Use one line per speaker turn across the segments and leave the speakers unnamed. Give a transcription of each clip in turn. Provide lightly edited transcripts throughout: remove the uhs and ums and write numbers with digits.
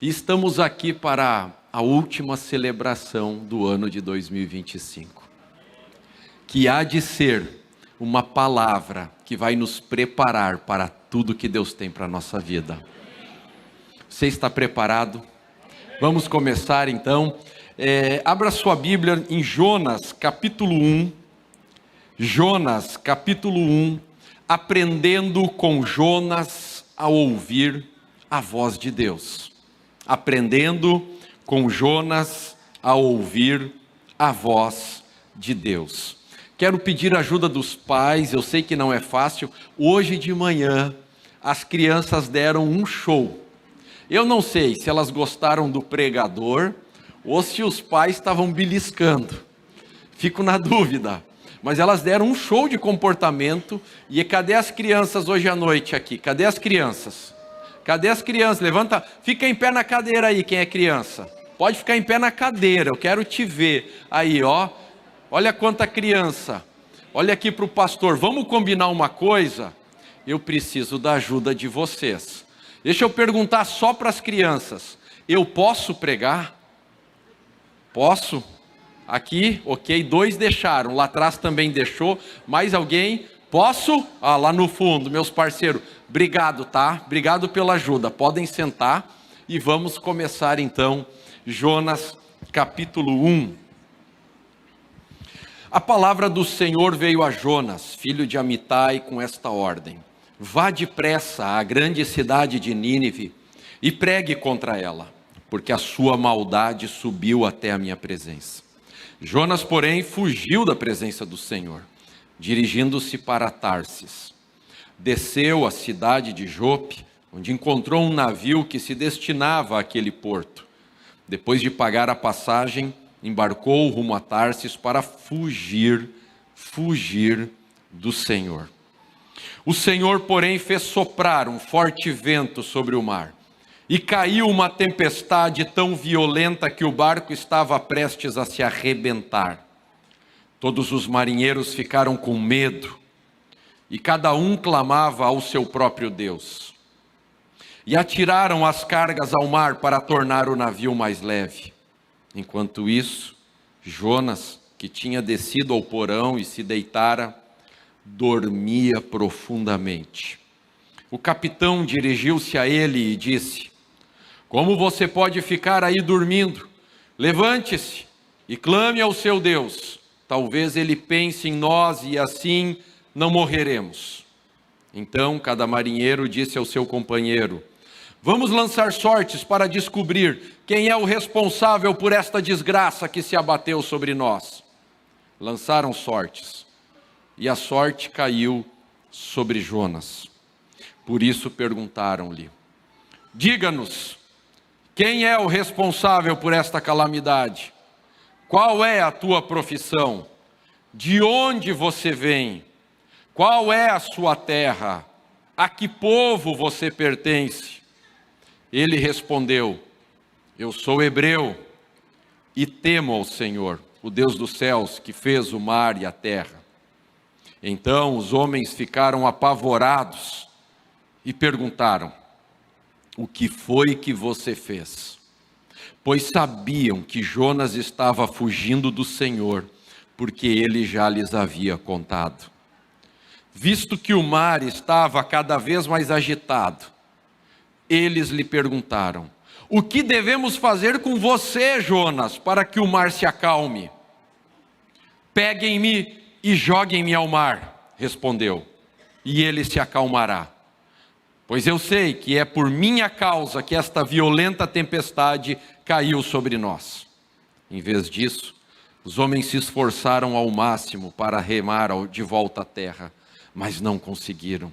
E estamos aqui para a última celebração do ano de 2025, que há de ser uma palavra que vai nos preparar para tudo que Deus tem para a nossa vida. Você está preparado? Vamos começar então. Abra sua Bíblia em Jonas capítulo 1. Jonas capítulo 1, aprendendo com Jonas a ouvir a voz de Deus. Aprendendo com Jonas a ouvir a voz de Deus. Quero pedir a ajuda dos pais, eu sei que não é fácil. Hoje de manhã, as crianças deram um show. Eu não sei se elas gostaram do pregador ou se os pais estavam beliscando. Fico na dúvida. Mas elas deram um show de comportamento. E cadê as crianças hoje à noite aqui? Cadê as crianças? Cadê as crianças? Levanta, fica em pé na cadeira aí, quem é criança. Pode ficar em pé na cadeira, eu quero te ver. Aí, ó, olha quanta criança. Olha aqui para o pastor, vamos combinar uma coisa? Eu preciso da ajuda de vocês. Deixa eu perguntar só para as crianças. Eu posso pregar? Posso? Aqui, ok, 2 deixaram, lá atrás também deixou. Mais alguém? Posso? Ah, lá no fundo, meus parceiros. Obrigado, tá? Obrigado pela ajuda. Podem sentar e vamos começar então Jonas capítulo 1. A palavra do Senhor veio a Jonas, filho de Amitai, com esta ordem: vá depressa à grande cidade de Nínive e pregue contra ela, porque a sua maldade subiu até a minha presença. Jonas, porém, fugiu da presença do Senhor, dirigindo-se para Tarsis. Desceu à cidade de Jope, onde encontrou um navio que se destinava àquele porto. Depois de pagar a passagem, embarcou rumo a Tarsis para fugir do Senhor. O Senhor, porém, fez soprar um forte vento sobre o mar, e caiu uma tempestade tão violenta que o barco estava prestes a se arrebentar. Todos os marinheiros ficaram com medo, e cada um clamava ao seu próprio Deus. E atiraram as cargas ao mar para tornar o navio mais leve. Enquanto isso, Jonas, que tinha descido ao porão e se deitara, dormia profundamente. O capitão dirigiu-se a ele e disse: como você pode ficar aí dormindo? Levante-se e clame ao seu Deus. Talvez ele pense em nós e assim não morreremos. Então cada marinheiro disse ao seu companheiro: vamos lançar sortes para descobrir quem é o responsável por esta desgraça que se abateu sobre nós. Lançaram sortes, e a sorte caiu sobre Jonas. Por isso perguntaram-lhe: diga-nos, quem é o responsável por esta calamidade? Qual é a tua profissão? De onde você vem? Qual é a sua terra? A que povo você pertence? Ele respondeu: eu sou hebreu e temo ao Senhor, o Deus dos céus, que fez o mar e a terra. Então os homens ficaram apavorados e perguntaram: o que foi que você fez? Pois sabiam que Jonas estava fugindo do Senhor, porque ele já lhes havia contado. Visto que o mar estava cada vez mais agitado, eles lhe perguntaram: o que devemos fazer com você, Jonas, para que o mar se acalme? Peguem-me e joguem-me ao mar, respondeu, e ele se acalmará. Pois eu sei que é por minha causa que esta violenta tempestade caiu sobre nós. Em vez disso, os homens se esforçaram ao máximo para remar de volta à terra, mas não conseguiram,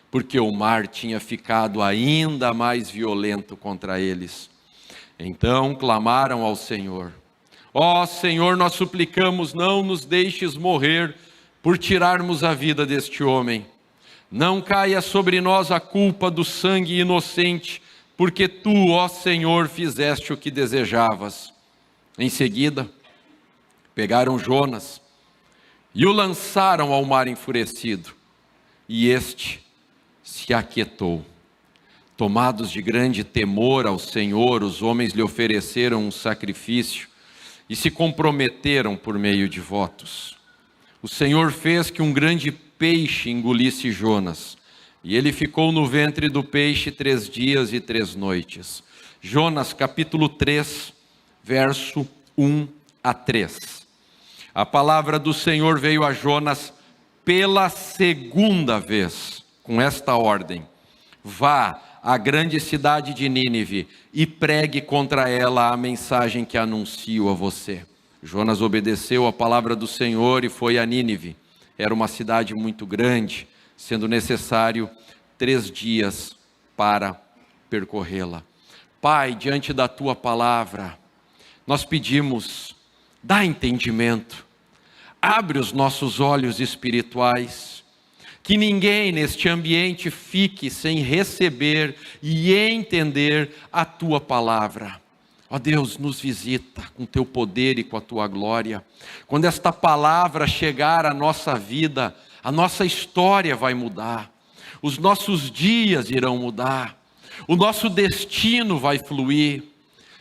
porque o mar tinha ficado ainda mais violento contra eles. Então clamaram ao Senhor: ó Senhor, nós suplicamos, não nos deixes morrer por tirarmos a vida deste homem. Não caia sobre nós a culpa do sangue inocente, porque tu, ó Senhor, fizeste o que desejavas. Em seguida, pegaram Jonas e o lançaram ao mar enfurecido, e este se aquietou. Tomados de grande temor ao Senhor, os homens lhe ofereceram um sacrifício e se comprometeram por meio de votos. O Senhor fez que um grande peixe engolisse Jonas, e ele ficou no ventre do peixe 3 dias e 3 noites. Jonas capítulo 3, verso 1 a 3. A palavra do Senhor veio a Jonas pela segunda vez, com esta ordem: vá à grande cidade de Nínive e pregue contra ela a mensagem que anuncio a você. Jonas obedeceu a palavra do Senhor e foi a Nínive. Era uma cidade muito grande, sendo necessário 3 dias para percorrê-la. Pai, diante da tua palavra, nós pedimos, dá entendimento, abre os nossos olhos espirituais, que ninguém neste ambiente fique sem receber e entender a tua palavra. Ó Deus, nos visita com teu poder e com a tua glória. Quando esta palavra chegar à nossa vida, a nossa história vai mudar, os nossos dias irão mudar, o nosso destino vai fluir.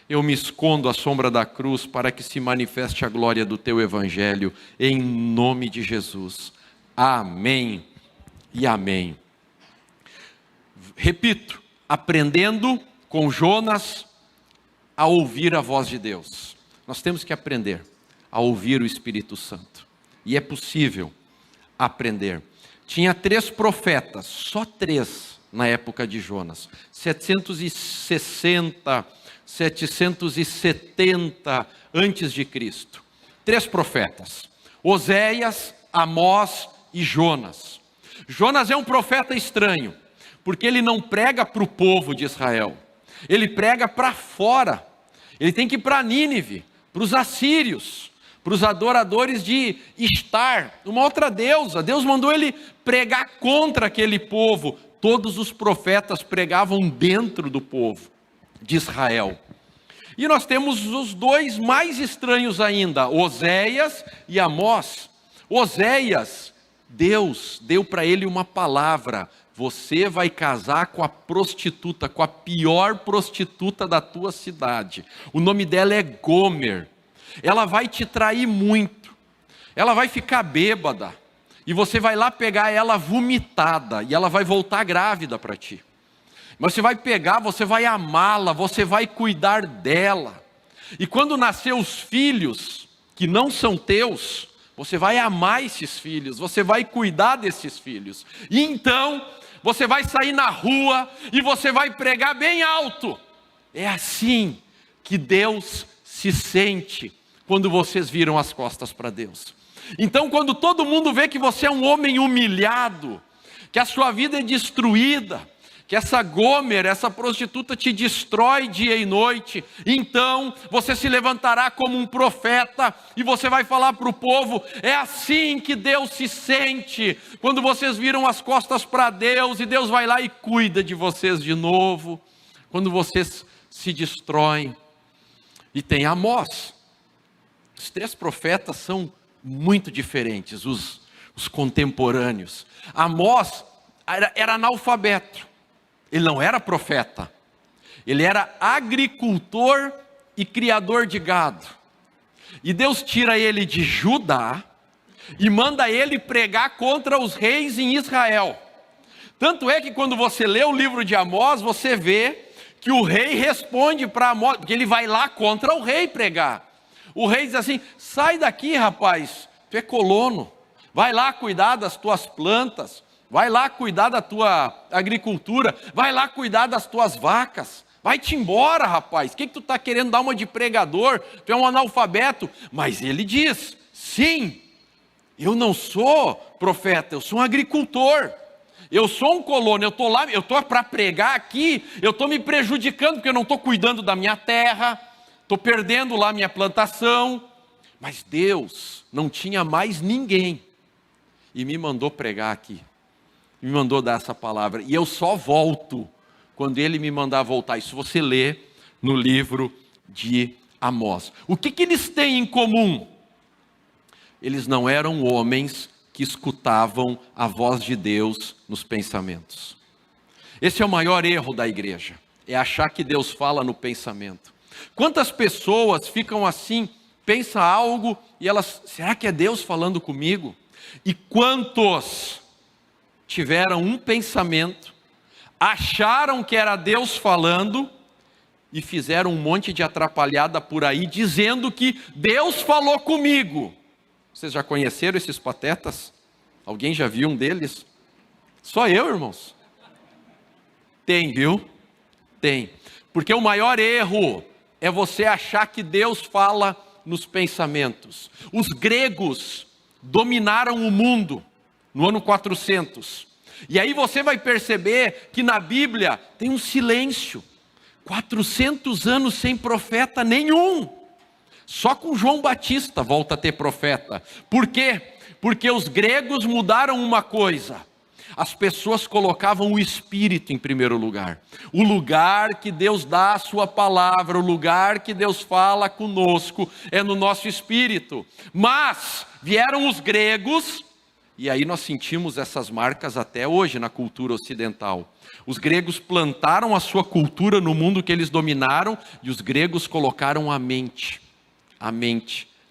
Eu me escondo à sombra da cruz para que se manifeste a glória do teu evangelho, em nome de Jesus. Amém e amém. Repito, aprendendo com Jonas a ouvir a voz de Deus. Nós temos que aprender a ouvir o Espírito Santo. E é possível aprender. Tinha 3 profetas, só 3 na época de Jonas. 760, 770 antes de Cristo. 3 profetas: Oséias, Amós e Jonas. Jonas é um profeta estranho, porque ele não prega para o povo de Israel, ele prega para fora. Ele tem que ir para Nínive, para os assírios, para os adoradores de Istar, uma outra deusa. Deus mandou ele pregar contra aquele povo. Todos os profetas pregavam dentro do povo de Israel. E nós temos os 2 mais estranhos ainda, Oséias e Amós. Oséias, Deus deu para ele uma palavra: você vai casar com a prostituta, com a pior prostituta da tua cidade. O nome dela é Gomer. Ela vai te trair muito, ela vai ficar bêbada, e você vai lá pegar ela vomitada, e ela vai voltar grávida para ti. Mas você vai pegar, você vai amá-la, você vai cuidar dela. E quando nascer os filhos que não são teus, você vai amar esses filhos, você vai cuidar desses filhos. E então, você vai sair na rua e você vai pregar bem alto. É assim que Deus se sente quando vocês viram as costas para Deus. Então, quando todo mundo vê que você é um homem humilhado, que a sua vida é destruída, que essa Gomer, essa prostituta te destrói dia e noite, então você se levantará como um profeta e você vai falar para o povo: é assim que Deus se sente quando vocês viram as costas para Deus, e Deus vai lá e cuida de vocês de novo, quando vocês se destroem. E tem Amós. Os 3 profetas são muito diferentes, os contemporâneos. Amós era analfabeto. Ele não era profeta, ele era agricultor e criador de gado. E Deus tira ele de Judá e manda ele pregar contra os reis em Israel. Tanto é que quando você lê o livro de Amós, você vê que o rei responde para Amós, porque ele vai lá contra o rei pregar. O rei diz assim: sai daqui, rapaz, tu é colono, vai lá cuidar das tuas plantas, vai lá cuidar da tua agricultura, vai lá cuidar das tuas vacas, vai-te embora, rapaz, o que tu está querendo dar uma de pregador? Tu é um analfabeto. Mas ele diz: sim, eu não sou profeta, eu sou um agricultor, eu sou um colono, eu estou lá, eu estou para pregar aqui, eu estou me prejudicando porque eu não estou cuidando da minha terra, estou perdendo lá minha plantação. Mas Deus não tinha mais ninguém e me mandou pregar aqui, me mandou dar essa palavra, e eu só volto quando ele me mandar voltar. Isso você lê no livro de Amós. O que eles têm em comum? Eles não eram homens que escutavam a voz de Deus nos pensamentos. Esse é o maior erro da igreja, é achar que Deus fala no pensamento. Quantas pessoas ficam assim, pensam algo e elas, será que é Deus falando comigo? E quantos tiveram um pensamento, acharam que era Deus falando e fizeram um monte de atrapalhada por aí, dizendo que Deus falou comigo. Vocês já conheceram esses patetas? Alguém já viu um deles? Só eu, irmãos. Tem, viu? Tem. Porque o maior erro é você achar que Deus fala nos pensamentos. Os gregos dominaram o mundo no ano 400. E aí você vai perceber que na Bíblia tem um silêncio. 400 anos sem profeta nenhum. Só com João Batista volta a ter profeta. Por quê? Porque os gregos mudaram uma coisa. As pessoas colocavam o Espírito em primeiro lugar. O lugar que Deus dá a sua palavra, o lugar que Deus fala conosco é no nosso espírito. Mas vieram os gregos, e aí nós sentimos essas marcas até hoje na cultura ocidental. Os gregos plantaram a sua cultura no mundo que eles dominaram, e os gregos colocaram a mente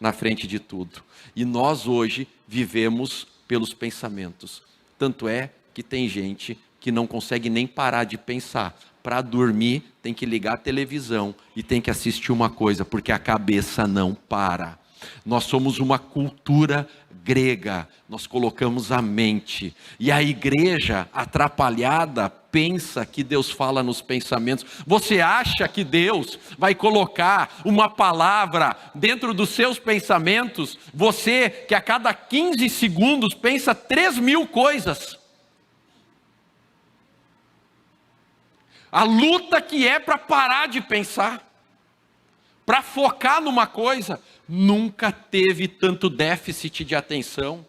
na frente de tudo. E nós hoje vivemos pelos pensamentos. Tanto é que tem gente que não consegue nem parar de pensar. Para dormir tem que ligar a televisão e tem que assistir uma coisa, porque a cabeça não para. Nós somos uma cultura grega, nós colocamos a mente. E a igreja atrapalhada pensa que Deus fala nos pensamentos. Você acha que Deus vai colocar uma palavra dentro dos seus pensamentos? Você que a cada 15 segundos pensa 3.000 coisas. A luta que é para parar de pensar, para focar numa coisa. Nunca teve tanto déficit de atenção,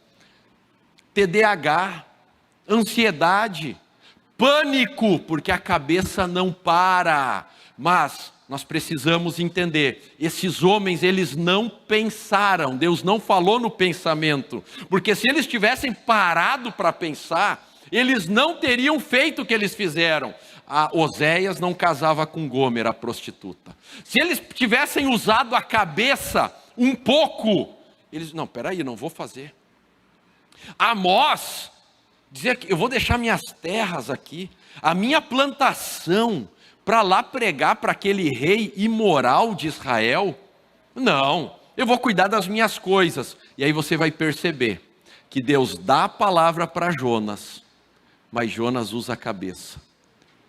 TDAH, ansiedade, pânico, porque a cabeça não para. Mas nós precisamos entender, esses homens, eles não pensaram, Deus não falou no pensamento, porque se eles tivessem parado para pensar, eles não teriam feito o que eles fizeram. A Oséias não casava com Gomer, a prostituta. Se eles tivessem usado a cabeça um pouco, eles, não, peraí, não vou fazer. Amós dizia que eu vou deixar minhas terras aqui, a minha plantação, para lá pregar para aquele rei imoral de Israel. Não, eu vou cuidar das minhas coisas. E aí você vai perceber que Deus dá a palavra para Jonas, mas Jonas usa a cabeça.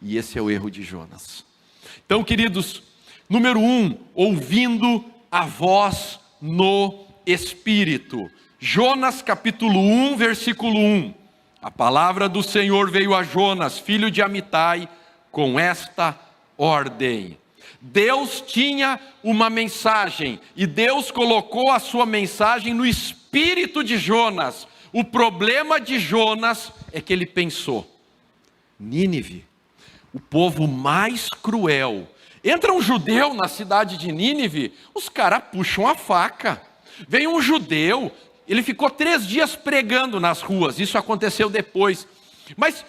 E esse é o erro de Jonas. Então, queridos, número 1, ouvindo a voz no Espírito. Jonas capítulo 1, versículo 1. A palavra do Senhor veio a Jonas, filho de Amitai, com esta ordem. Deus tinha uma mensagem, e Deus colocou a sua mensagem no espírito de Jonas. O problema de Jonas é que ele pensou, Nínive, o povo mais cruel. Entra um judeu na cidade de Nínive, os caras puxam a faca. Vem um judeu, ele ficou 3 dias pregando nas ruas, isso aconteceu depois. Mas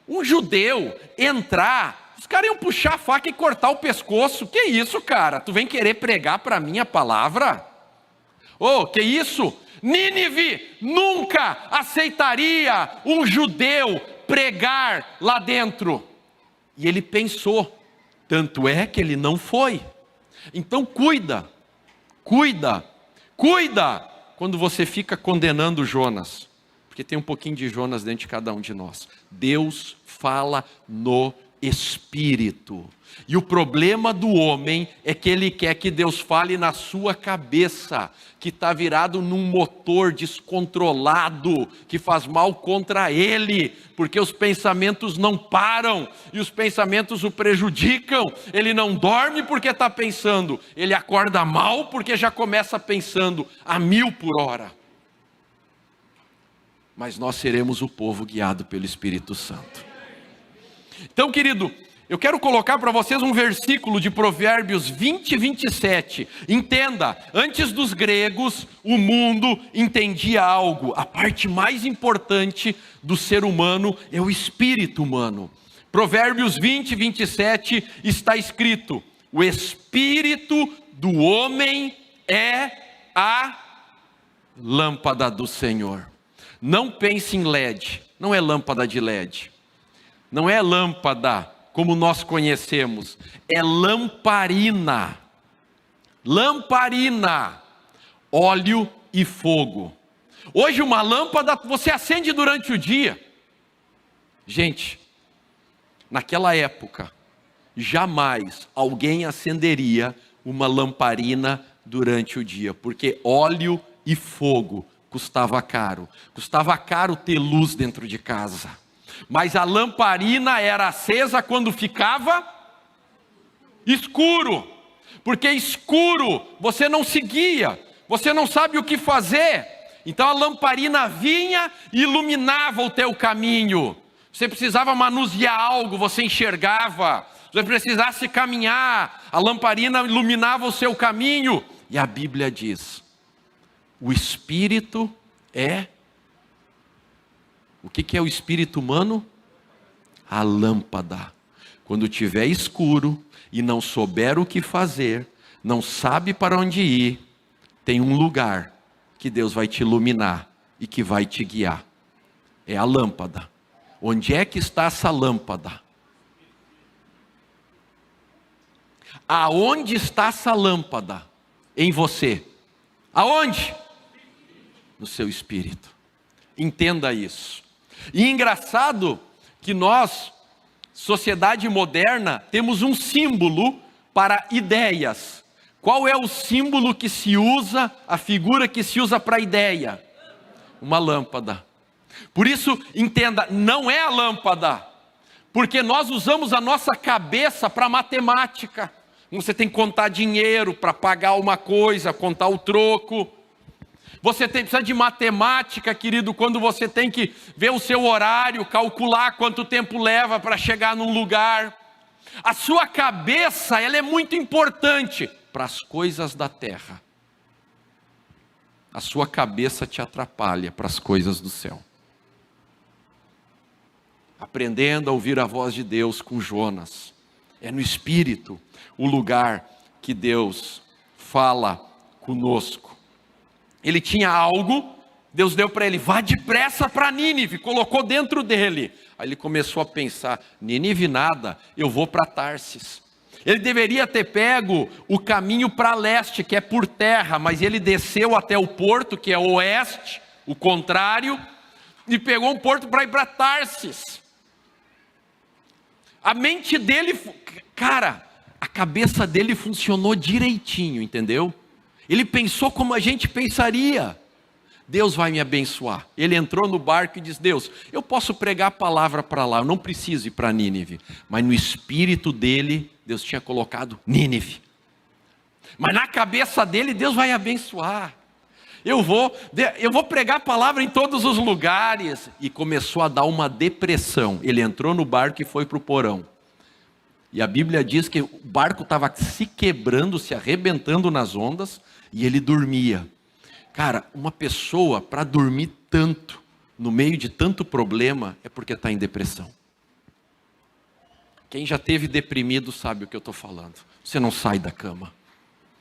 um judeu entrar, os caras iam puxar a faca e cortar o pescoço. Que isso, cara? Tu vem querer pregar para mim a palavra? Oh, que isso? Nínive nunca aceitaria um judeu pregar lá dentro. E ele pensou, tanto é que ele não foi. Então cuida quando você fica condenando Jonas, porque tem um pouquinho de Jonas dentro de cada um de nós. Deus fala no Espírito. E o problema do homem é que ele quer que Deus fale na sua cabeça, que está virado num motor descontrolado, que faz mal contra ele, porque os pensamentos não param, e os pensamentos o prejudicam. Ele não dorme porque está pensando, ele acorda mal porque já começa pensando a 1000 por hora. Mas nós seremos o povo guiado pelo Espírito Santo. Então, querido, eu quero colocar para vocês um versículo de Provérbios 20 e 27. Entenda, antes dos gregos, o mundo entendia algo. A parte mais importante do ser humano é o espírito humano. Provérbios 20, 27 está escrito: o espírito do homem é a lâmpada do Senhor. Não pense em LED, não é lâmpada de LED, não é lâmpada como nós conhecemos, é lamparina. Lamparina, óleo e fogo. Hoje uma lâmpada você acende durante o dia. Gente, naquela época, jamais alguém acenderia uma lamparina durante o dia, porque óleo e fogo custava caro. Custava caro ter luz dentro de casa. Mas a lamparina era acesa quando ficava escuro. Porque escuro você não seguia, você não sabe o que fazer. Então a lamparina vinha e iluminava o teu caminho. Você precisava manusear algo, você enxergava. Se precisasse caminhar, a lamparina iluminava o seu caminho. E a Bíblia diz: o espírito é... O que é o espírito humano? A lâmpada. Quando tiver escuro e não souber o que fazer, não sabe para onde ir, tem um lugar que Deus vai te iluminar e que vai te guiar. É a lâmpada. Onde é que está essa lâmpada? Aonde está essa lâmpada? Em você. Aonde? No seu espírito. Entenda isso. E engraçado que nós, sociedade moderna, temos um símbolo para ideias. Qual é o símbolo que se usa, a figura que se usa para ideia? Uma lâmpada. Por isso, entenda, não é a lâmpada, porque nós usamos a nossa cabeça para matemática. Você tem que contar dinheiro para pagar uma coisa, contar o troco. Você precisa de matemática, querido, quando você tem que ver o seu horário, calcular quanto tempo leva para chegar num lugar. A sua cabeça, ela é muito importante para as coisas da terra. A sua cabeça te atrapalha para as coisas do céu. Aprendendo a ouvir a voz de Deus com Jonas. É no Espírito o lugar que Deus fala conosco. Ele tinha algo, Deus deu para ele: vá depressa para Nínive, colocou dentro dele. Aí ele começou a pensar: Nínive nada, eu vou para Tarsis. Ele deveria ter pego o caminho para leste, que é por terra, mas ele desceu até o porto, que é oeste, o contrário, e pegou um porto para ir para Tarsis. A mente dele, cara, a cabeça dele funcionou direitinho, entendeu? Ele pensou como a gente pensaria. Deus vai me abençoar. Ele entrou no barco e disse: Deus, eu posso pregar a palavra para lá, eu não preciso ir para Nínive. Mas no espírito dele, Deus tinha colocado Nínive. Mas na cabeça dele, Deus vai abençoar. Eu vou pregar a palavra em todos os lugares. E começou a dar uma depressão. Ele entrou no barco e foi para o porão. E a Bíblia diz que o barco estava se quebrando, se arrebentando nas ondas, e ele dormia. Cara, uma pessoa para dormir tanto, no meio de tanto problema, é porque está em depressão. Quem já esteve deprimido sabe o que eu estou falando. Você não sai da cama.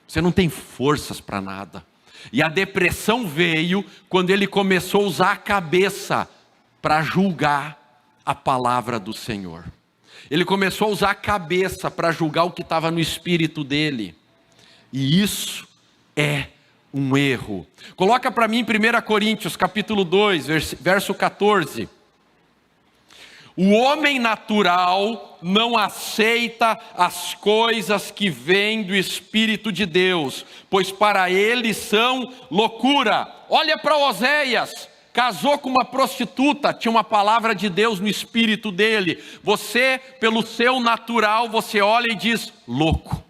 Você não tem forças para nada. E a depressão veio quando ele começou a usar a cabeça para julgar a palavra do Senhor. Ele começou a usar a cabeça para julgar o que estava no espírito dele. E isso é um erro. Coloca para mim em 1 Coríntios capítulo 2, verso 14. O homem natural não aceita as coisas que vêm do Espírito de Deus, pois para ele são loucura. Olha para Oséias, casou com uma prostituta, tinha uma palavra de Deus no espírito dele. Você, pelo seu natural, você olha e diz: louco.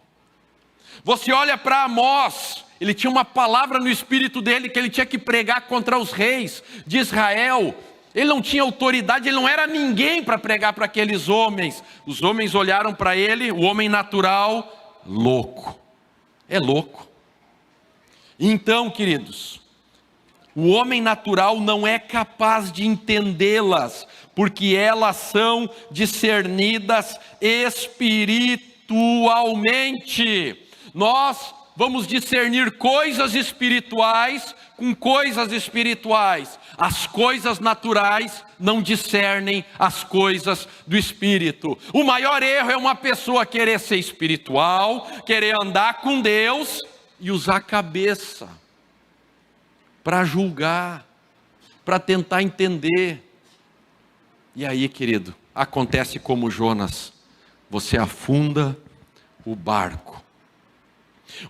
Você olha para Amós, ele tinha uma palavra no espírito dele que ele tinha que pregar contra os reis de Israel. Ele não tinha autoridade, ele não era ninguém para pregar para aqueles homens. Os homens olharam para ele, o homem natural, louco. É louco. Então, queridos, O homem natural não é capaz de entendê-las, porque elas são discernidas espiritualmente. Nós vamos discernir coisas espirituais com coisas espirituais. As coisas naturais não discernem as coisas do Espírito. O maior erro é uma pessoa querer ser espiritual, querer andar com Deus e usar a cabeça para julgar, para tentar entender. E aí, querido, acontece como Jonas, você afunda o barco.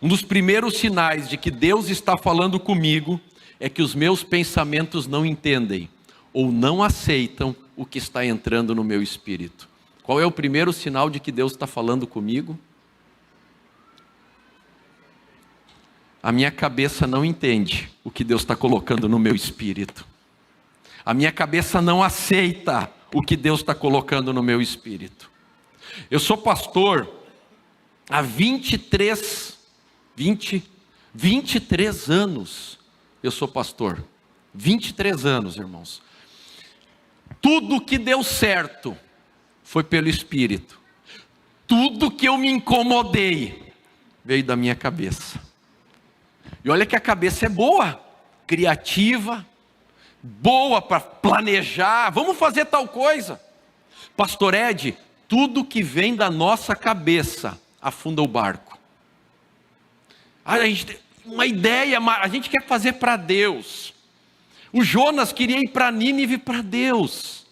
Um dos primeiros sinais de que Deus está falando comigo é que os meus pensamentos não entendem ou não aceitam o que está entrando no meu espírito. Qual é o primeiro sinal de que Deus está falando comigo? A minha cabeça não entende o que Deus está colocando no meu espírito. A minha cabeça não aceita o que Deus está colocando no meu espírito. Eu sou pastor há 23 anos. Eu sou pastor. 23 anos, irmãos. Tudo que deu certo foi pelo Espírito. Tudo que eu me incomodei veio da minha cabeça. E olha que a cabeça é boa, criativa, boa para planejar, vamos fazer tal coisa. Pastor Ed, tudo que vem da nossa cabeça afunda o barco. Uma ideia, a gente quer fazer para Deus. O Jonas queria ir para Nínive para Deus.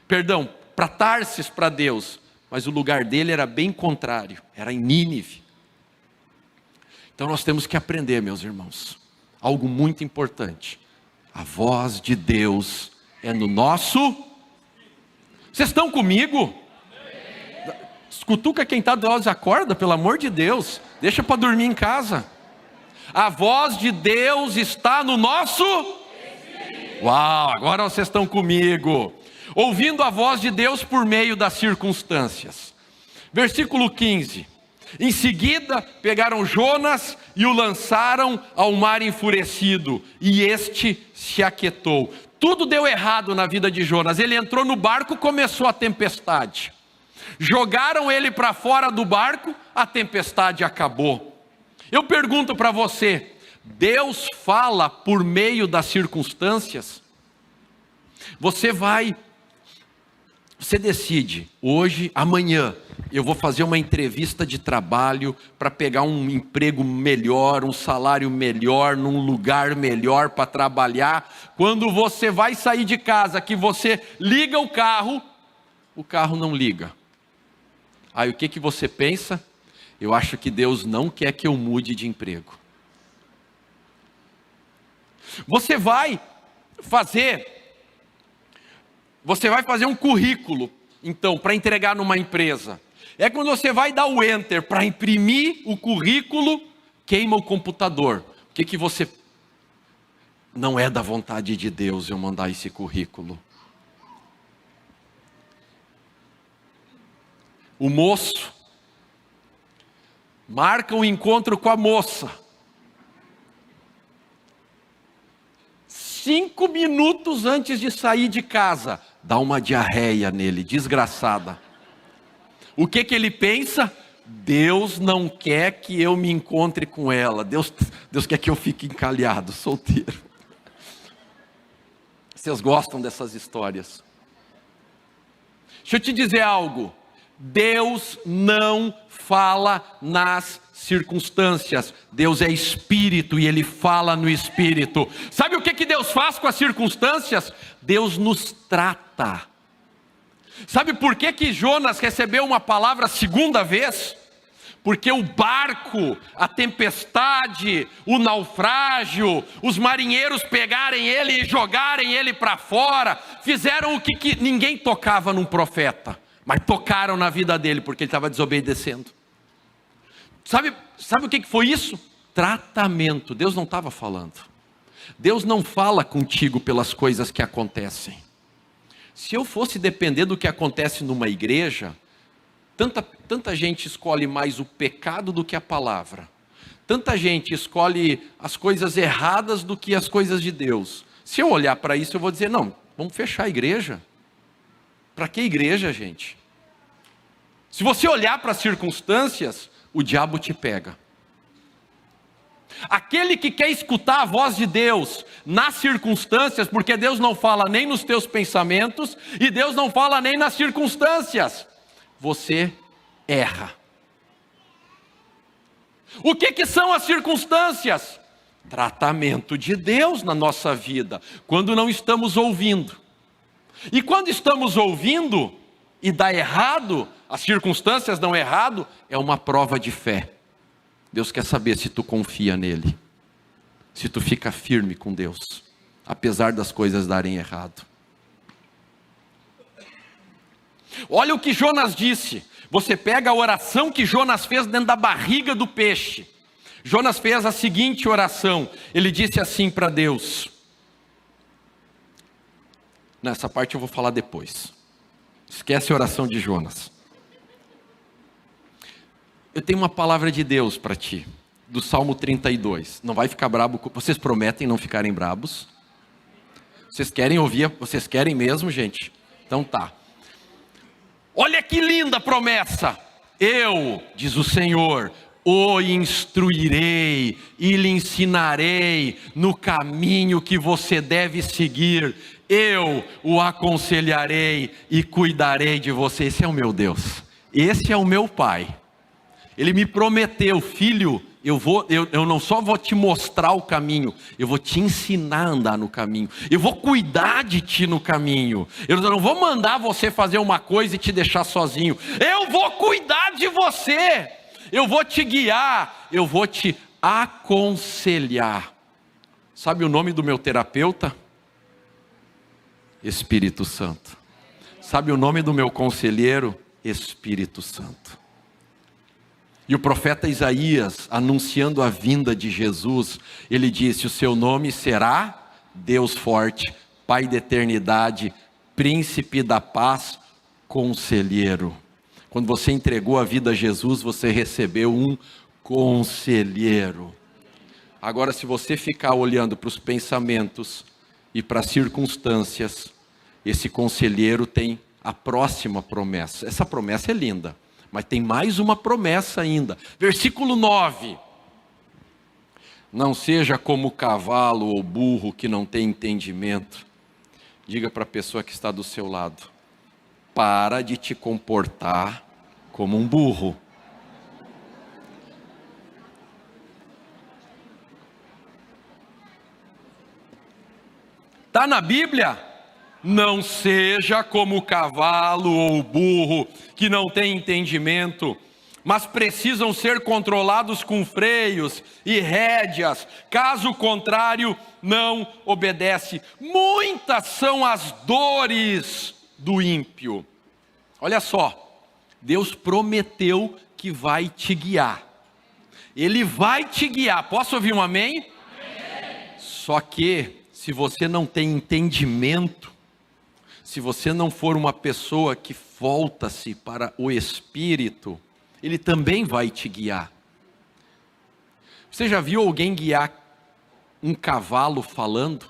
Perdão, para Tarsis para Deus. Mas o lugar dele era bem contrário, era em Nínive. Então nós temos que aprender, meus irmãos, algo muito importante. A voz de Deus é no nosso... Vocês estão comigo? Escutuca quem está do lado, acorda, pelo amor de Deus. Deixa para dormir em casa. A voz de Deus está no nosso... Uau, agora vocês estão comigo. Ouvindo a voz de Deus por meio das circunstâncias. Versículo 15. Em seguida, pegaram Jonas e o lançaram ao mar enfurecido, e este se aquietou. Tudo deu errado na vida de Jonas. Ele entrou no barco, começou a tempestade. Jogaram ele para fora do barco, a tempestade acabou. Eu pergunto para você, Deus fala por meio das circunstâncias? Você decide, hoje, amanhã, eu vou fazer uma entrevista de trabalho para pegar um emprego melhor, um salário melhor, num lugar melhor para trabalhar. Quando você vai sair de casa, que você liga o carro não liga. Aí o que você pensa? Eu acho que Deus não quer que eu mude de emprego. Você vai fazer um currículo, então, para entregar numa empresa. É quando você vai dar o enter para imprimir o currículo, queima o computador. O que você... Não é da vontade de Deus eu mandar esse currículo. O moço marca um encontro com a moça. 5 minutos antes de sair de casa, dá uma diarreia nele, desgraçada. O que ele pensa? Deus não quer que eu me encontre com ela. Deus quer que eu fique encalhado, solteiro. Vocês gostam dessas histórias? Deixa eu te dizer algo. Deus não fala nas circunstâncias. Deus é espírito e Ele fala no espírito. Sabe o que Deus faz com as circunstâncias? Deus nos trata. Sabe por que Jonas recebeu uma palavra a segunda vez? Porque o barco, a tempestade, o naufrágio, os marinheiros pegarem ele e jogarem ele para fora, fizeram o que ninguém tocava num profeta, mas tocaram na vida dele, porque ele estava desobedecendo. Sabe o que foi isso? Tratamento. Deus não estava falando. Deus não fala contigo pelas coisas que acontecem. Se eu fosse depender do que acontece numa igreja, tanta gente escolhe mais o pecado do que a palavra. Tanta gente escolhe as coisas erradas do que as coisas de Deus. Se eu olhar para isso, eu vou dizer, não, vamos fechar a igreja. Para que igreja, gente? Se você olhar para as circunstâncias, o diabo te pega. Aquele que quer escutar a voz de Deus nas circunstâncias, porque Deus não fala nem nos teus pensamentos, e Deus não fala nem nas circunstâncias, você erra. O que são as circunstâncias? Tratamento de Deus na nossa vida, quando não estamos ouvindo. E quando estamos ouvindo e dá errado, as circunstâncias dão errado, é uma prova de fé. Deus quer saber se tu confia nele, se tu fica firme com Deus, apesar das coisas darem errado. Olha o que Jonas disse. Você pega a oração que Jonas fez dentro da barriga do peixe. Jonas fez a seguinte oração. Ele disse assim para Deus. Nessa parte eu vou falar depois. Esquece a oração de Jonas. Eu tenho uma palavra de Deus para ti, do Salmo 32. Não vai ficar brabo, vocês prometem não ficarem brabos? Vocês querem ouvir, vocês querem mesmo, gente? Então tá. Olha que linda promessa. Eu, diz o Senhor, o instruirei e lhe ensinarei no caminho que você deve seguir. Eu o aconselharei e cuidarei de você. Esse é o meu Deus. Esse é o meu Pai. Ele me prometeu, filho, eu não só vou te mostrar o caminho, eu vou te ensinar a andar no caminho. Eu vou cuidar de ti no caminho. Eu não vou mandar você fazer uma coisa e te deixar sozinho. Eu vou cuidar de você. Eu vou te guiar. Eu vou te aconselhar. Sabe o nome do meu terapeuta? Espírito Santo. Sabe o nome do meu conselheiro? Espírito Santo. E o profeta Isaías, anunciando a vinda de Jesus, ele disse, o seu nome será Deus forte, Pai da eternidade, Príncipe da paz, Conselheiro. Quando você entregou a vida a Jesus, você recebeu um conselheiro. Agora, se você ficar olhando para os pensamentos e para as circunstâncias, esse conselheiro tem a próxima promessa. Essa promessa é linda. Mas tem mais uma promessa ainda. Versículo 9. Não seja como o cavalo ou burro que não tem entendimento. Diga para a pessoa que está do seu lado. Para de te comportar como um burro. Está na Bíblia? Não seja como o cavalo ou o burro, que não tem entendimento, mas precisam ser controlados com freios e rédeas, caso contrário, não obedece. Muitas são as dores do ímpio. Olha só, Deus prometeu que vai te guiar. Ele vai te guiar. Posso ouvir um amém? Amém. Só que, se você não tem entendimento, se você não for uma pessoa que volta-se para o Espírito, Ele também vai te guiar. Você já viu alguém guiar um cavalo falando?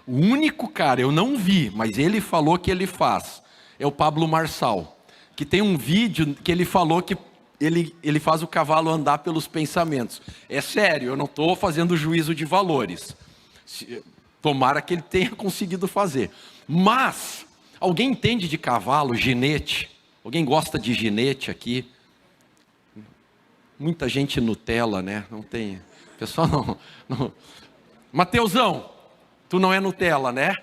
O único cara, eu não vi, mas ele falou que ele faz, é o Pablo Marçal, que tem um vídeo que ele falou que ele faz o cavalo andar pelos pensamentos. É sério, eu não estou fazendo juízo de valores. Tomara que ele tenha conseguido fazer. Mas, alguém entende de cavalo, ginete? Alguém gosta de ginete aqui? Muita gente Nutella, né? Não tem. Pessoal, não. Mateusão, tu não é Nutella, né?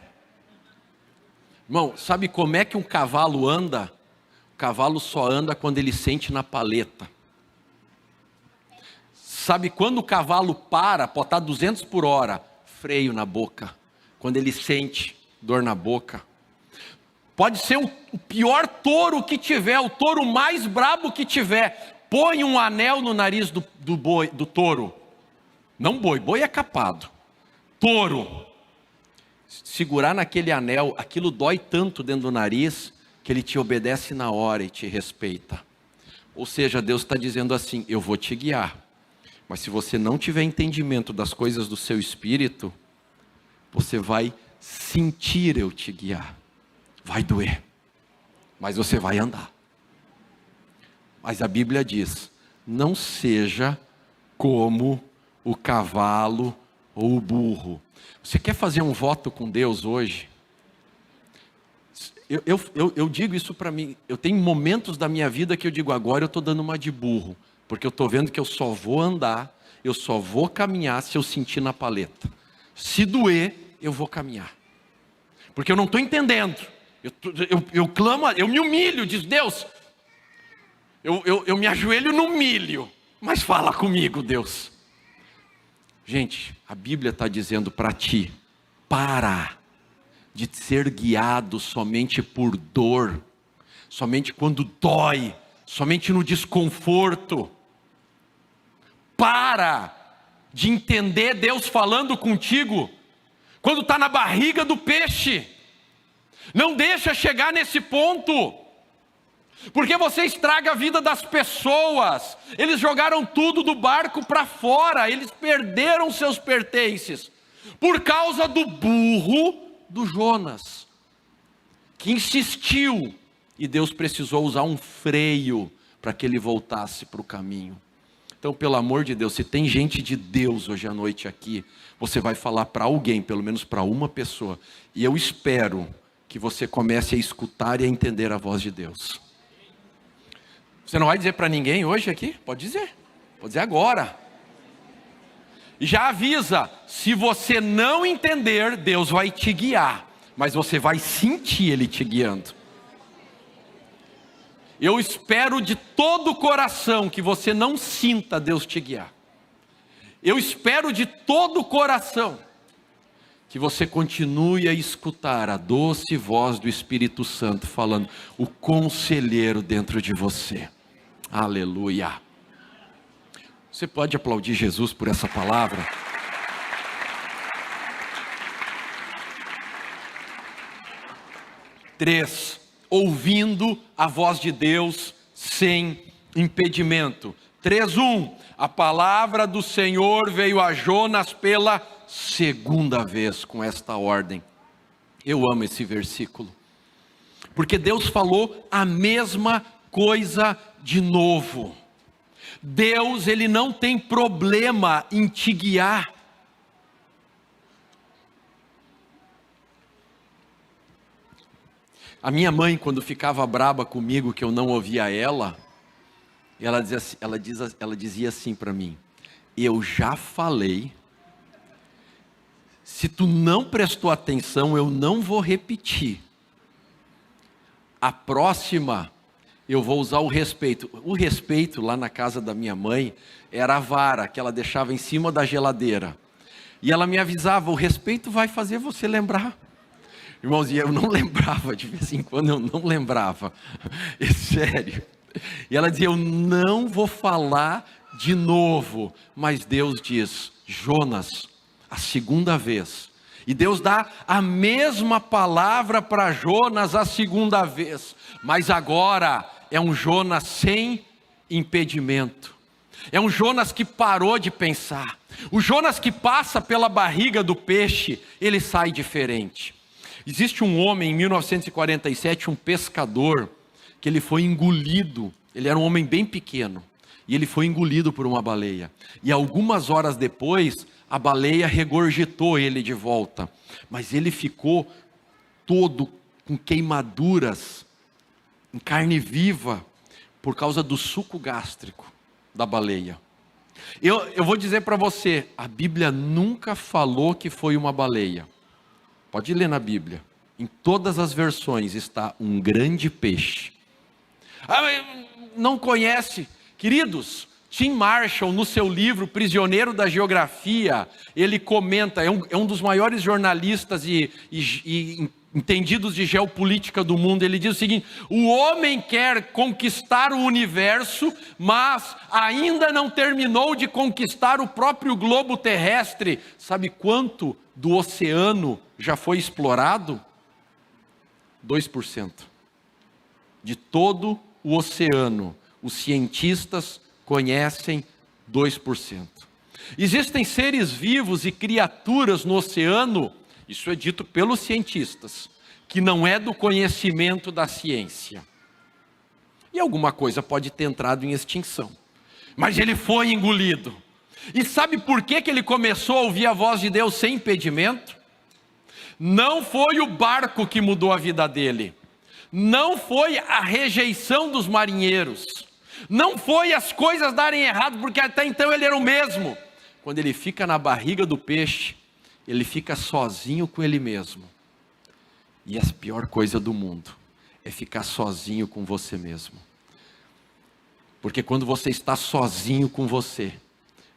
Irmão, sabe como é que um cavalo anda? O cavalo só anda quando ele sente na paleta. Sabe quando o cavalo pode estar 200 por hora? Freio na boca. Quando ele sente dor na boca. Pode ser o pior touro que tiver, o touro mais brabo que tiver. Põe um anel no nariz do touro. Não boi é capado. Touro. Segurar naquele anel, aquilo dói tanto dentro do nariz, que ele te obedece na hora e te respeita. Ou seja, Deus está dizendo assim, eu vou te guiar. Mas se você não tiver entendimento das coisas do seu espírito, você vai sentir eu te guiar. Vai doer, mas você vai andar. Mas a Bíblia diz, não seja como o cavalo ou o burro. Você quer fazer um voto com Deus hoje? Eu digo isso para mim, eu tenho momentos da minha vida que eu digo, agora eu estou dando uma de burro, porque eu estou vendo que eu só vou andar, eu só vou caminhar se eu sentir na paleta. Se doer, eu vou caminhar. Porque eu não estou entendendo. Eu clamo, eu me humilho, diz Deus. Eu me ajoelho no milho, mas fala comigo, Deus. Gente, a Bíblia está dizendo para ti, para de ser guiado somente por dor, somente quando dói, somente no desconforto. Para de entender Deus falando contigo quando está na barriga do peixe. Não deixa chegar nesse ponto, porque você estraga a vida das pessoas. Eles jogaram tudo do barco para fora, eles perderam seus pertences, por causa do burro do Jonas, que insistiu, e Deus precisou usar um freio para que ele voltasse para o caminho. Então, pelo amor de Deus, se tem gente de Deus hoje à noite aqui, você vai falar para alguém, pelo menos para uma pessoa, e eu espero que você comece a escutar e a entender a voz de Deus. Você não vai dizer para ninguém hoje aqui? Pode dizer agora. E já avisa, se você não entender, Deus vai te guiar, mas você vai sentir Ele te guiando. Eu espero de todo o coração que você não sinta Deus te guiar. Eu espero de todo o coração que você continue a escutar a doce voz do Espírito Santo falando, o conselheiro dentro de você. Aleluia. Você pode aplaudir Jesus por essa palavra? Três, ouvindo a voz de Deus sem impedimento. 3:1, a palavra do Senhor veio a Jonas pela segunda vez com esta ordem. Eu amo esse versículo, porque Deus falou a mesma coisa de novo. Deus, Ele não tem problema em te guiar. A minha mãe, quando ficava braba comigo que eu não ouvia ela dizia assim para mim, eu já falei, se tu não prestou atenção, eu não vou repetir. A próxima, eu vou usar o respeito. O respeito lá na casa da minha mãe era a vara que ela deixava em cima da geladeira. E ela me avisava, o respeito vai fazer você lembrar. Irmãos, e eu não lembrava, de vez em quando eu não lembrava. É sério. E ela dizia, eu não vou falar de novo. Mas Deus diz, Jonas, a segunda vez. E Deus dá a mesma palavra para Jonas a segunda vez. Mas agora é um Jonas sem impedimento. É um Jonas que parou de pensar. O Jonas que passa pela barriga do peixe, ele sai diferente. Existe um homem em 1947, um pescador, que ele foi engolido. Ele era um homem bem pequeno. E ele foi engolido por uma baleia. E algumas horas depois, a baleia regurgitou ele de volta. Mas ele ficou todo com queimaduras, em carne viva, por causa do suco gástrico da baleia. Eu vou dizer para você, a Bíblia nunca falou que foi uma baleia. Pode ler na Bíblia. Em todas as versões está um grande peixe. Não conhece? Queridos, Tim Marshall, no seu livro Prisioneiro da Geografia, ele comenta, é um dos maiores jornalistas e entendidos de geopolítica do mundo. Ele diz o seguinte: o homem quer conquistar o universo, mas ainda não terminou de conquistar o próprio globo terrestre. Sabe quanto do oceano já foi explorado? 2%. De todo o oceano, os cientistas conhecem 2%. Existem seres vivos e criaturas no oceano, isso é dito pelos cientistas, que não é do conhecimento da ciência. E alguma coisa pode ter entrado em extinção. Mas ele foi engolido. E sabe por que ele começou a ouvir a voz de Deus sem impedimento? Não foi o barco que mudou a vida dele. Não foi a rejeição dos marinheiros. Não foi as coisas darem errado, porque até então ele era o mesmo. Quando ele fica na barriga do peixe, ele fica sozinho com ele mesmo. E a pior coisa do mundo é ficar sozinho com você mesmo. Porque quando você está sozinho com você,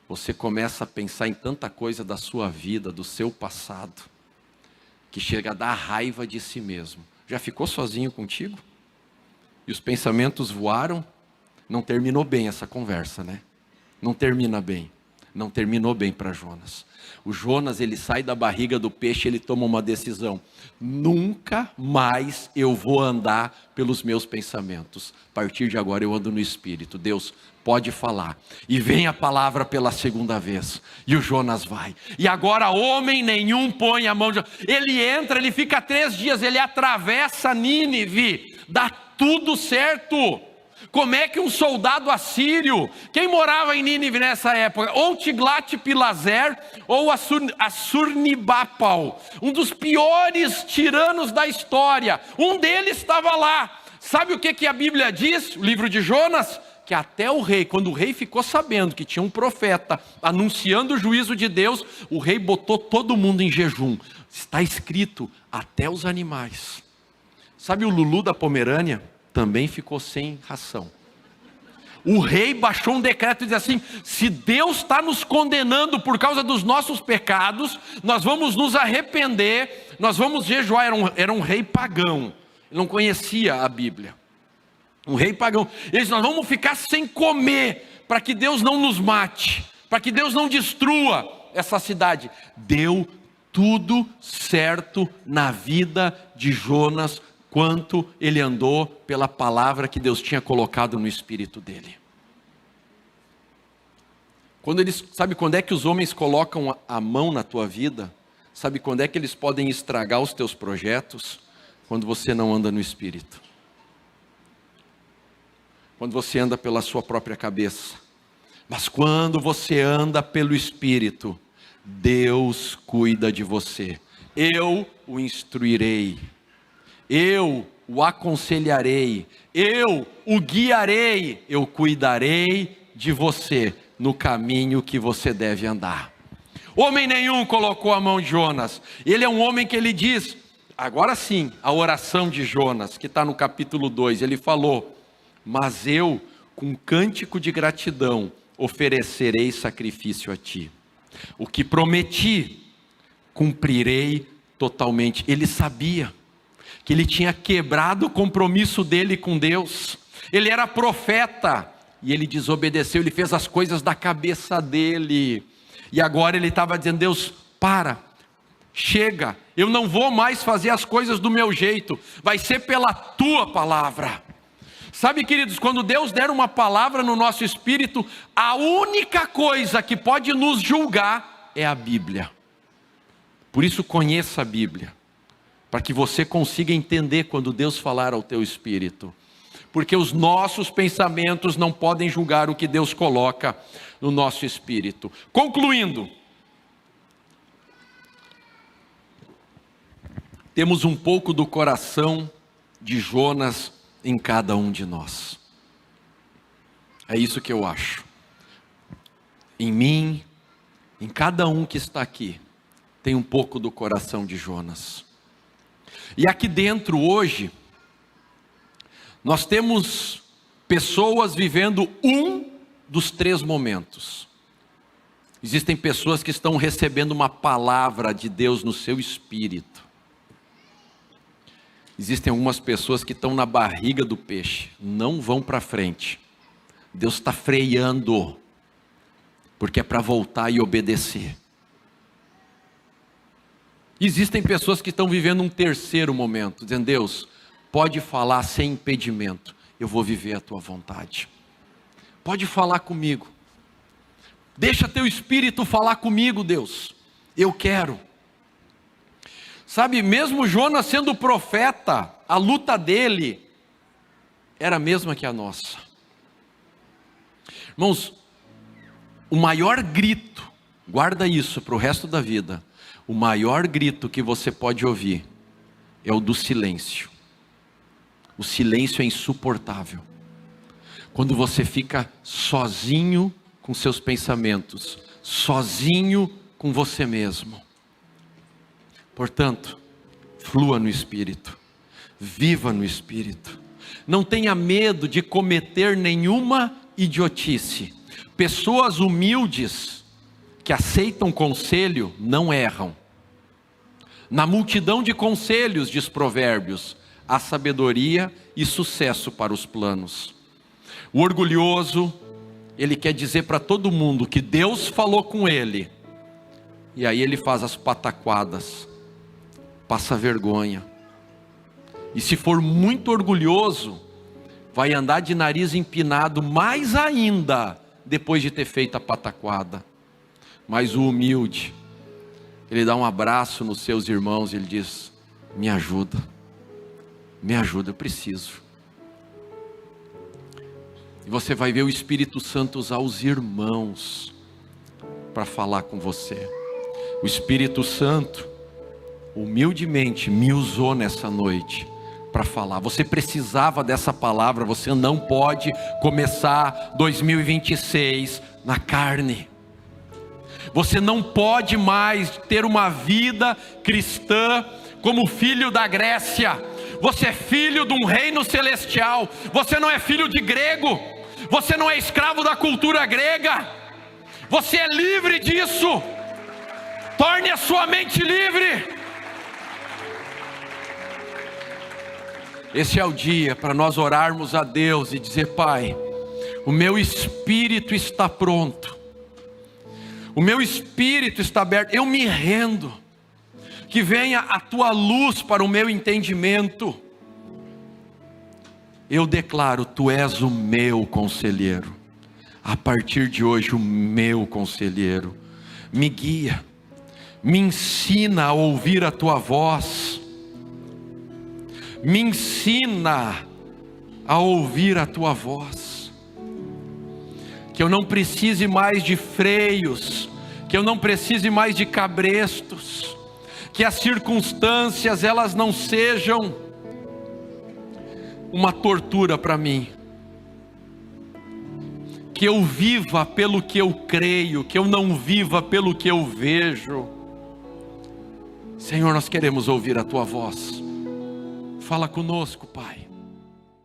você começa a pensar em tanta coisa da sua vida, do seu passado, que chega a dar raiva de si mesmo. Já ficou sozinho contigo? E os pensamentos voaram? Não terminou bem essa conversa, né? Não termina bem. Não terminou bem para Jonas. O Jonas, ele sai da barriga do peixe, ele toma uma decisão. Nunca mais eu vou andar pelos meus pensamentos. A partir de agora eu ando no Espírito. Deus, pode falar. E vem a palavra pela segunda vez. E o Jonas vai. E agora homem nenhum põe a mão de... Ele entra, ele fica 3 dias, ele atravessa Nínive. Dá tudo certo. Como é que um soldado assírio, quem morava em Nínive nessa época, ou Tiglat-Pileser, ou Assurbanipal, um dos piores tiranos da história, um deles estava lá. Sabe o que a Bíblia diz, o livro de Jonas? Que até o rei, quando o rei ficou sabendo que tinha um profeta anunciando o juízo de Deus, o rei botou todo mundo em jejum. Está escrito, até os animais. Sabe o Lulu da Pomerânia? Também ficou sem ração. O rei baixou um decreto e disse assim: se Deus está nos condenando por causa dos nossos pecados, nós vamos nos arrepender, nós vamos jejuar. Era um rei pagão, ele não conhecia a Bíblia. Um rei pagão. Ele disse: nós vamos ficar sem comer, para que Deus não nos mate, para que Deus não destrua essa cidade. Deu tudo certo na vida de Jonas, quanto ele andou pela palavra que Deus tinha colocado no espírito dele. Sabe quando é que os homens colocam a mão na tua vida? Sabe quando é que eles podem estragar os teus projetos? Quando você não anda no espírito. Quando você anda pela sua própria cabeça. Mas quando você anda pelo espírito, Deus cuida de você. Eu o instruirei. Eu o aconselharei, eu o guiarei, eu cuidarei de você no caminho que você deve andar. Homem nenhum colocou a mão de Jonas. Ele é um homem que ele diz, agora sim, a oração de Jonas, que está no capítulo 2, ele falou: mas eu, com cântico de gratidão, oferecerei sacrifício a ti. O que prometi, cumprirei totalmente. Ele sabia que ele tinha quebrado o compromisso dele com Deus. Ele era profeta e ele desobedeceu, ele fez as coisas da cabeça dele. E agora ele estava dizendo: Deus, chega, eu não vou mais fazer as coisas do meu jeito, vai ser pela tua palavra. Sabe, queridos, quando Deus der uma palavra no nosso espírito, a única coisa que pode nos julgar é a Bíblia. Por isso conheça a Bíblia, para que você consiga entender quando Deus falar ao teu espírito. Porque os nossos pensamentos não podem julgar o que Deus coloca no nosso espírito. Concluindo, temos um pouco do coração de Jonas em cada um de nós. É isso que eu acho. Em mim, em cada um que está aqui, tem um pouco do coração de Jonas. E aqui dentro hoje, nós temos pessoas vivendo um dos 3 momentos. Existem pessoas que estão recebendo uma palavra de Deus no seu espírito. Existem algumas pessoas que estão na barriga do peixe, não vão para frente. Deus está freando, porque é para voltar e obedecer. Existem pessoas que estão vivendo um 3º momento, dizendo: Deus, pode falar sem impedimento, eu vou viver a tua vontade. Pode falar comigo. Deixa teu Espírito falar comigo, Deus. Eu quero. Sabe, mesmo Jonas sendo profeta, a luta dele era a mesma que a nossa. Irmãos, o maior grito, guarda isso para o resto da vida, o maior grito que você pode ouvir é o do silêncio. O silêncio é insuportável. Quando você fica sozinho com seus pensamentos, sozinho com você mesmo. Portanto, flua no Espírito, viva no Espírito. Não tenha medo de cometer nenhuma idiotice. Pessoas humildes que aceitam conselho não erram. Na multidão de conselhos, diz Provérbios, há sabedoria e sucesso para os planos. O orgulhoso, ele quer dizer para todo mundo que Deus falou com ele, e aí ele faz as pataquadas, passa vergonha. E se for muito orgulhoso, vai andar de nariz empinado mais ainda, depois de ter feito a pataquada. Mas o humilde, ele dá um abraço nos seus irmãos e ele diz: me ajuda, eu preciso. E você vai ver o Espírito Santo usar os irmãos para falar com você. O Espírito Santo humildemente me usou nessa noite para falar. Você precisava dessa palavra. Você não pode começar 2026 na carne. Você não pode mais ter uma vida cristã como filho da Grécia. Você é filho de um reino celestial. Você não é filho de grego. Você não é escravo da cultura grega. Você é livre disso. Torne a sua mente livre. Esse é o dia para nós orarmos a Deus e dizer: Pai, o meu espírito está pronto, o meu espírito está aberto, eu me rendo, que venha a tua luz para o meu entendimento. Eu declaro: tu és o meu conselheiro, a partir de hoje o meu conselheiro. Me guia, me ensina a ouvir a tua voz, me ensina a ouvir a tua voz, que eu não precise mais de freios, que eu não precise mais de cabrestos, que as circunstâncias elas não sejam uma tortura para mim, que eu viva pelo que eu creio, que eu não viva pelo que eu vejo. Senhor, nós queremos ouvir a tua voz. Fala conosco, Pai.